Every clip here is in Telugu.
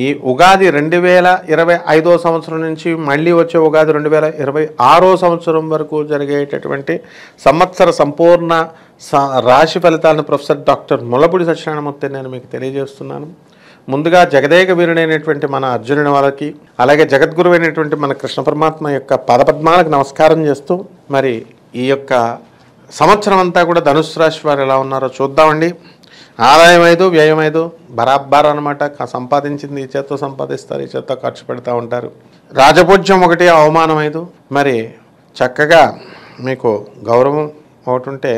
ఈ ఉగాది 2025 సంవత్సరం నుంచి మళ్ళీ వచ్చే ఉగాది 2026 సంవత్సరం వరకు జరిగేటటువంటి సంవత్సర సంపూర్ణ రాశి ఫలితాలను ప్రొఫెసర్ డాక్టర్ ముల్లపూడి సత్యనారాయణమూర్తి నేను మీకు తెలియజేస్తున్నాను. ముందుగా జగదేక వీరుడైనటువంటి మన అర్జునుని వాళ్ళకి, అలాగే జగద్గురు అయినటువంటి మన కృష్ణ పరమాత్మ యొక్క పాదపద్మాలకు నమస్కారం చేస్తూ మరి ఈ యొక్క సంవత్సరం అంతా కూడా ధనుస్సు రాశి వారు ఎలా ఉన్నారో చూద్దామండి. ఆదాయం 5, వ్యయం 5 బరాబర్ అనమాట. సంపాదించింది ఈ చేత్తో సంపాదిస్తారు, ఈ చేత్తో ఖర్చు పెడతా ఉంటారు. రాజపూజ్యం 1, అవమానం 5. మరి చక్కగా మీకు గౌరవం ఒకటి ఉంటే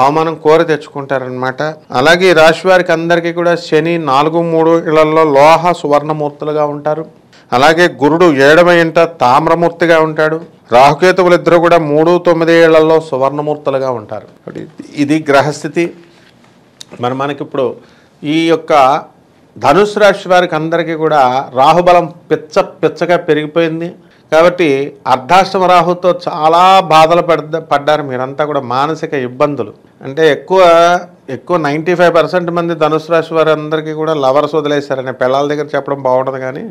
అవమానం కోరి తెచ్చుకుంటారనమాట. అలాగే రాశి వారికి అందరికీ కూడా శని 4, 3 ఇళ్లలో లోహ సువర్ణమూర్తులుగా ఉంటారు. అలాగే గురుడు 7వ ఇంట తామ్రమూర్తిగా ఉంటాడు. రాహుకేతువులు ఇద్దరు కూడా 3, 9 ఏళ్లలో సువర్ణమూర్తులుగా ఉంటారు. ఇది గ్రహస్థితి. మనకి ఇప్పుడు ఈ యొక్క ధనుసు రాశి వారికి అందరికీ కూడా రాహుబలం పిచ్చగా పెరిగిపోయింది. కాబట్టి అర్ధాష్టమ రాహుతో చాలా బాధలు పడ్డారు మీరంతా కూడా. మానసిక ఇబ్బందులు అంటే ఎక్కువ 95% మంది ధనుసు రాశి వారి అందరికీ కూడా లవర్స్ వదిలేశారని పిల్లల దగ్గర చెప్పడం బాగుంటుంది, కానీ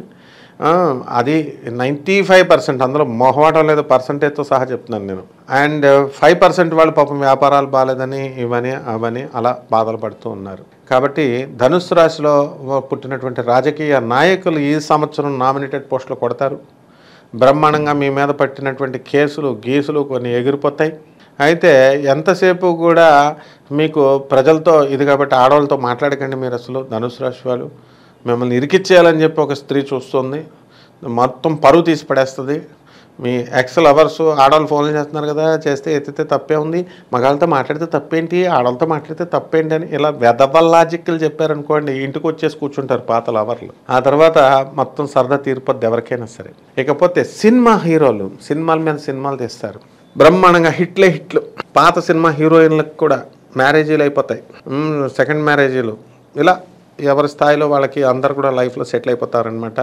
అది 95%. అందులో మొహమాటం లేదు, పర్సంటేజ్తో సహా చెప్తున్నాను నేను. అండ్ 5% వాళ్ళు పాపం వ్యాపారాలు బాగాలేదని ఇవని అవని అలా బాధలు పడుతూ ఉన్నారు. కాబట్టి ధనుస్సు రాశిలో పుట్టినటువంటి రాజకీయ నాయకులు ఈ సంవత్సరం నామినేటెడ్ పోస్టులు కొడతారు. బ్రహ్మాండంగా మీ మీద పట్టినటువంటి గీసులు కొన్ని ఎగిరిపోతాయి. అయితే ఎంతసేపు కూడా మీకు ప్రజలతో ఇది కాబట్టి ఆడవాళ్ళతో మాట్లాడకండి. మీరు అసలు ధనుసు రాశి వాళ్ళు మిమ్మల్ని ఇరికిచ్చేయాలని చెప్పి ఒక స్త్రీ చూస్తుంది, మొత్తం పరువు తీసి పడేస్తుంది. మీ ఎక్స్ లవర్స్ ఆడవాళ్ళు ఫోన్లు చేస్తున్నారు కదా, చేస్తే ఎత్తితే తప్పే ఉంది, మగాళ్ళతో మాట్లాడితే తప్పేంటి, ఆడవాళ్ళతో మాట్లాడితే తప్పేంటి అని ఇలా వెదవల్లాజిక్లు చెప్పారనుకోండి, ఇంటికి వచ్చేసి కూర్చుంటారు పాత లవర్లు. ఆ తర్వాత మొత్తం సరదా తీరిపోద్ది ఎవరికైనా సరే. ఇకపోతే సినిమా హీరోలు సినిమాల మీద సినిమాలు తీస్తారు, బ్రహ్మాండంగా హిట్లు. పాత సినిమా హీరోయిన్లకు కూడా మ్యారేజీలు అయిపోతాయి, సెకండ్ మ్యారేజీలు. ఇలా ఎవరి స్థాయిలో వాళ్ళకి అందరు కూడా లైఫ్లో సెటిల్ అయిపోతారనమాట.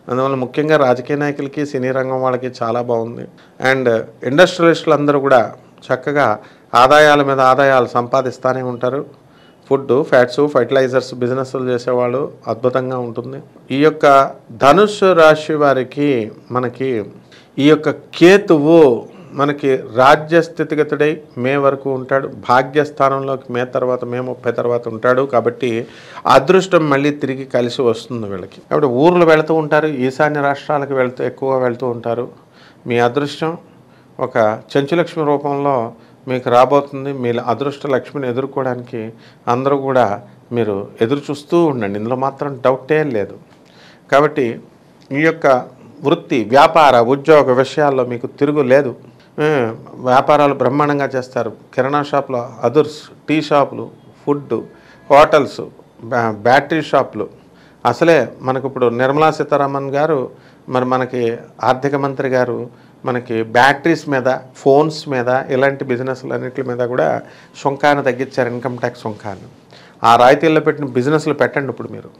అందువల్ల ముఖ్యంగా రాజకీయ నాయకులకి, సినీ రంగం వాళ్ళకి చాలా బాగుంది. అండ్ ఇండస్ట్రియలిస్టులు అందరూ కూడా చక్కగా ఆదాయాల మీద ఆదాయాలు సంపాదిస్తూనే ఉంటారు. ఫుడ్, ఫ్యాట్స్, ఫర్టిలైజర్స్ బిజినెస్లు చేసేవాళ్ళు అద్భుతంగా ఉంటుంది. ఈ యొక్క ధనుస్సు రాశి వారికి మనకి ఈ యొక్క కేతువు మనకి రాజ్య స్థితిగతుడై మే వరకు ఉంటాడు. భాగ్యస్థానంలోకి మే 30 తర్వాత ఉంటాడు. కాబట్టి అదృష్టం మళ్ళీ తిరిగి కలిసి వస్తుంది వీళ్ళకి. కాబట్టి ఊర్లు వెళుతూ ఉంటారు, ఈశాన్య రాష్ట్రాలకు ఎక్కువగా వెళ్తూ ఉంటారు. మీ అదృష్టం ఒక చెంచులక్ష్మి రూపంలో మీకు రాబోతుంది. మీ అదృష్ట లక్ష్మిని ఎదుర్కోవడానికి అందరూ కూడా మీరు ఎదురు చూస్తూ ఉండండి, ఇందులో మాత్రం డౌటే లేదు. కాబట్టి ఈ యొక్క వృత్తి, వ్యాపార, ఉద్యోగ విషయాల్లో మీకు తిరుగు లేదు. వ్యాపారాలు బ్రహ్మాండంగా చేస్తారు. కిరాణా షాపులు, అదుర్స్, టీ షాపులు, ఫుడ్, హోటల్స్, బ్యాటరీ షాపులు. అసలే మనకు ఇప్పుడు నిర్మలా సీతారామన్ గారు మనకి ఆర్థిక మంత్రి గారు మనకి బ్యాటరీస్ మీద, ఫోన్స్ మీద, ఇలాంటి బిజినెస్లు అన్నింటి మీద కూడా సుంకాన్ని తగ్గించారు, ఇన్కమ్ ట్యాక్స్ సుంకాన్ని. ఆ రాయితీల్లో పెట్టిన బిజినెస్లు పెట్టండి. ఇప్పుడు మీరు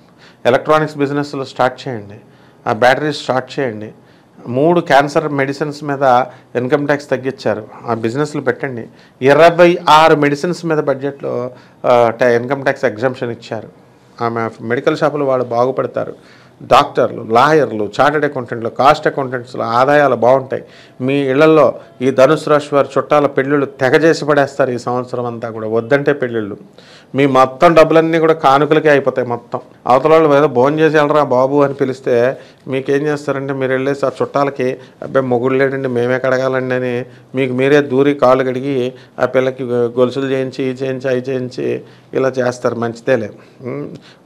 ఎలక్ట్రానిక్స్ బిజినెస్లు స్టార్ట్ చేయండి, ఆ బ్యాటరీస్ స్టార్ట్ చేయండి. 3 క్యాన్సర్ మెడిసిన్స్ మీద ఇన్కమ్ ట్యాక్స్ తగ్గించారు, ఆ బిజినెస్లు పెట్టండి. 26 మెడిసిన్స్ మీద బడ్జెట్లో ఇన్కమ్ ట్యాక్స్ ఎగ్జంప్షన్ ఇచ్చారు. ఆమె మెడికల్ షాపులు వాళ్ళు బాగుపడతారు. డాక్టర్లు, లాయర్లు, చార్టెడ్ అకౌంటెంట్లు, కాస్ట్ అకౌంటెంట్స్లో ఆదాయాలు బాగుంటాయి. మీ ఇళ్లలో ఈ ధనుసు రాశి వారి చుట్టాల పెళ్ళిళ్ళు తెగ చేసి పడేస్తారు ఈ సంవత్సరం అంతా కూడా. వద్దంటే పెళ్ళిళ్ళు మీ మొత్తం డబ్బులన్నీ కూడా కానుకలకే అయిపోతాయి. మొత్తం అవతల వాళ్ళు ఏదో భోజనం చేసి వెళ్ళరా బాబు అని పిలిస్తే మీకేం చేస్తారంటే మీరు వెళ్ళేసి ఆ చుట్టాలకి అబ్బాయి మొగుడు లేడండి మేమే కడగాలండి అని మీకు మీరే దూరి కాళ్ళు కడిగి ఆ పిల్లకి గొలుసులు చేయించి అవి చేయించి ఇలా చేస్తారు. మంచిదేలే,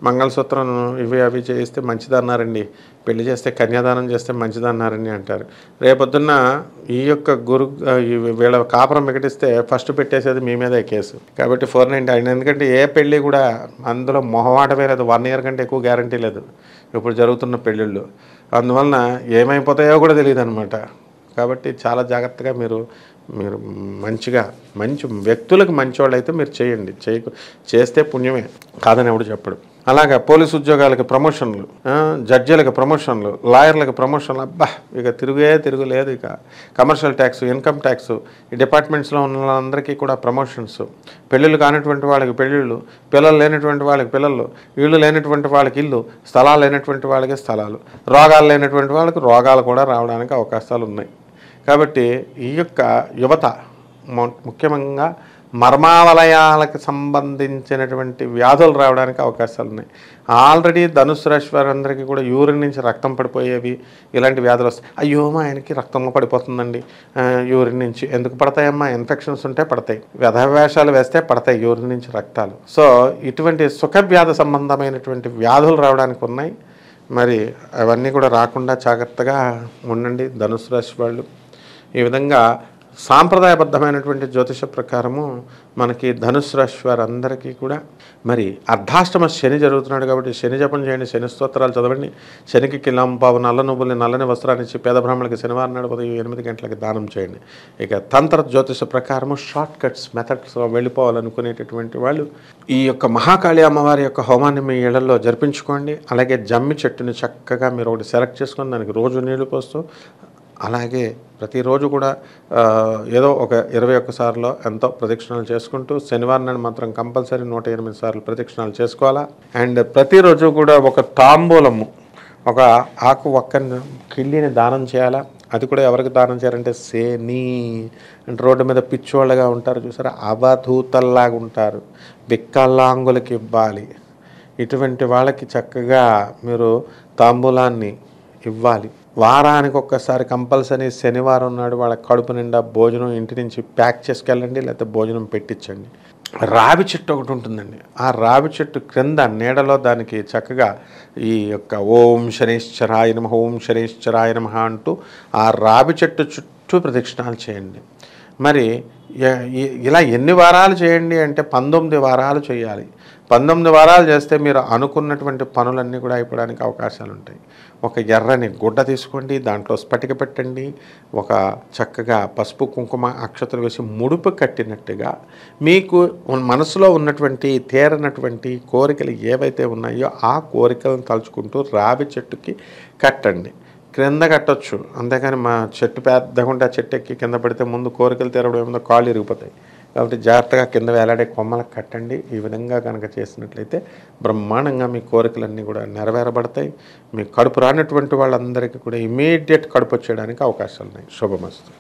మంగళసూత్రం ఇవి అవి చేయిస్తే మంచిదన్నారండి, పెళ్లి చేస్తే కన్యాదానం చేస్తే మంచిదన్నారని అంటారు. రేపొద్దున్న ఈ యొక్క వీళ్ళ కాపురం మిగటిస్తే ఫస్ట్ పెట్టేసేది మీ మీదే కేసు. కాబట్టి 490. ఎందుకంటే ఏ పెళ్ళి కూడా అందులో మొహమాటమే లేదు, 1 ఇయర్ కంటే ఎక్కువ గ్యారంటీ లేదు ఇప్పుడు జరుగుతున్న పెళ్ళిళ్ళు. అందువలన ఏమైపోతాయో కూడా తెలియదు అనమాట. కాబట్టి చాలా జాగ్రత్తగా మీరు మంచి వ్యక్తులకు మంచివాళ్ళు అయితే మీరు చేయండి. చేస్తే పుణ్యమే, కాదని ఎవడు చెప్పడు. అలాగే పోలీసు ఉద్యోగాలకి ప్రమోషన్లు, జడ్జీలకు ప్రమోషన్లు, లాయర్లకు ప్రమోషన్లు, అబ్బా ఇక తిరుగులేదు. ఇక కమర్షియల్ ట్యాక్స్, ఇన్కమ్ ట్యాక్స్, ఈ డిపార్ట్మెంట్స్లో ఉన్న వాళ్ళందరికీ కూడా ప్రమోషన్స్, పెళ్ళిళ్ళు కానిటువంటి వాళ్ళకి పెళ్ళిళ్ళు, పిల్లలు లేనటువంటి వాళ్ళకి పిల్లలు, ఇళ్ళు లేనటువంటి వాళ్ళకి ఇల్లు, స్థలాలు లేనటువంటి వాళ్ళకి స్థలాలు, రోగాలు లేనటువంటి వాళ్ళకి రోగాలు కూడా రావడానికి అవకాశాలు ఉన్నాయి. కాబట్టి ఈ యొక్క యువత ముఖ్యంగా మర్మావలయాలకు సంబంధించినటువంటి వ్యాధులు రావడానికి అవకాశాలు ఉన్నాయి. ఆల్రెడీ ధనుసు రాశి వారందరికీ కూడా యూరిన్ నుంచి రక్తం పడిపోయేవి ఇలాంటి వ్యాధులు వస్తాయి. అయ్యో మా ఆయనకి రక్తంలో పడిపోతుందండి, యూరిన్ నుంచి. ఎందుకు పడతాయమ్మా? ఇన్ఫెక్షన్స్ ఉంటే పడతాయి, వ్యధవేషాలు వేస్తే పడతాయి యూరిన్ నుంచి రక్తాలు. సో ఇటువంటి సుఖవ్యాధి సంబంధమైనటువంటి వ్యాధులు రావడానికి ఉన్నాయి. మరి అవన్నీ కూడా రాకుండా జాగ్రత్తగా ఉండండి ధనుసు రాశి వాళ్ళు. ఈ విధంగా సాంప్రదాయబద్ధమైనటువంటి జ్యోతిష ప్రకారము మనకి ధనుసు రాశి వారందరికీ కూడా మరి అర్ధాష్టమ శని జరుగుతున్నాడు కాబట్టి శని జపం చేయండి, శని స్తోత్రాలు చదవండి, శనికి కిలంపావు నల్ల నువ్వుల్ని నల్లని వస్త్రాన్ని ఇచ్చి పేద బ్రాహ్మణులకి శనివారం నాడు ఉదయం 8 గంటలకి దానం చేయండి. ఇక తంత్ర జ్యోతిష ప్రకారము షార్ట్ కట్స్ మెథడ్స్ వెళ్ళిపోవాలనుకునేటటువంటి వాళ్ళు ఈ యొక్క మహాకాళి అమ్మవారి యొక్క హోమాన్ని మీ ఇళ్లలో జరిపించుకోండి. అలాగే జమ్మి చెట్టుని చక్కగా మీరు ఒకటి సెలెక్ట్ చేసుకొని దానికి రోజు నీళ్లు పోస్తూ, అలాగే ప్రతిరోజు కూడా ఏదో ఒక 21 సార్లు ఎంతో ప్రదక్షిణాలు చేసుకుంటూ శనివారం నాడు మాత్రం కంపల్సరీ 108 సార్లు ప్రదక్షిణాలు చేసుకోవాలా. అండ్ ప్రతిరోజు కూడా ఒక తాంబూలము, ఒక ఆకు ఒక్కని కిళ్ళిని దానం చేయాలా. అది కూడా ఎవరికి దానం చేయాలంటే శని అంటే రోడ్డు మీద పిచ్చోళ్ళగా ఉంటారు చూసారా, అవధూతల్లాగా ఉంటారు, బిక్కల్లాంగులకి ఇవ్వాలి. ఇటువంటి వాళ్ళకి చక్కగా మీరు తాంబూలాన్ని ఇవ్వాలి. వారానికి ఒక్కసారి కంపల్సరీ శనివారం నాడు వాళ్ళ కడుపు నిండా భోజనం ఇంటి నుంచి ప్యాక్ చేసుకెళ్ళండి, లేకపోతే భోజనం పెట్టించండి. రావి చెట్టు ఒకటి ఉంటుందండి, ఆ రావి చెట్టు క్రింద నీడలో దానికి చక్కగా ఈ యొక్క ఓం శనైశ్చరాయ నమః, ఓం శనైశ్చరాయ నమః అంటూ ఆ రావి చెట్టు చుట్టూ ప్రదక్షిణాలు చేయండి. మరి ఇలా ఎన్ని వారాలు చేయండి అంటే 19 వారాలు చేయాలి. 19 వారాలు చేస్తే మీరు అనుకున్నటువంటి పనులన్నీ కూడా అయిపోవడానికి అవకాశాలు ఉంటాయి. ఒక ఎర్రని గుడ్డ తీసుకోండి, దాంట్లో స్ఫటిక పెట్టండి, ఒక చక్కగా పసుపు కుంకుమ అక్షతలు వేసి ముడుపు కట్టినట్టుగా మీకు మనసులో ఉన్నటువంటి తీరనటువంటి కోరికలు ఏవైతే ఉన్నాయో ఆ కోరికలను తలుచుకుంటూ రావి చెట్టుకి కట్టండి. క్రింద కట్టొచ్చు, అంతేకాని మా చెట్టు పెద్దగుంటే ఆ చెట్టు ఎక్కి కింద పడితే ముందు కోరికలు తీరడం ఏముందో కాళ్ళు ఇరిగిపోతాయి. కాబట్టి జాగ్రత్తగా కింద వేలాడే కొమ్మలకు కట్టండి. ఈ విధంగా కనుక చేసినట్లయితే బ్రహ్మాండంగా మీ కోరికలన్నీ కూడా నెరవేరబడతాయి. మీ కడుపు రానటువంటి వాళ్ళందరికీ కూడా ఇమీడియట్ కడుపు వచ్చేయడానికి అవకాశాలు ఉన్నాయి. శుభమస్తు.